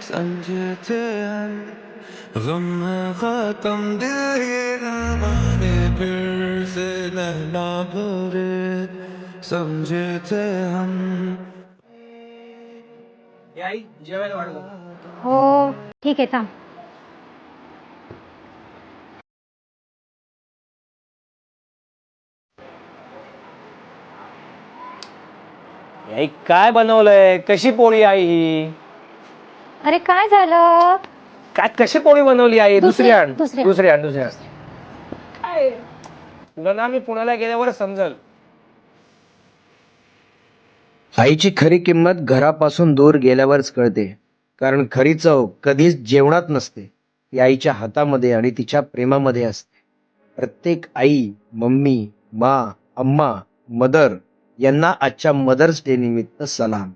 समझते हम गम में खत्म दिल ये हमारे फिर से नैना भरे समझते हम. आई जेवायला वाढलो. हो ठीक आहे थांब. आई काय बनवलंय? कशी पोळी आई ही? अरे काय झालं? काय कशी पोळी बनवली आई? दुसरी आण. दुसरी. दुसरी आण. दुसरी आण. काय तुला ना मी पुण्याला गेल्यावर समजल. आईची खरी किंमत घरापासून दूर गेल्यावरच कळते. कारण खरी चव कधीच जेवणात नसते, ती आईच्या हातामध्ये आणि तिच्या प्रेमामध्ये असते. प्रत्येक आई, मम्मी, मा, अम्मा, मदर यांना आजच्या मदर्स डे निमित्त सलाम.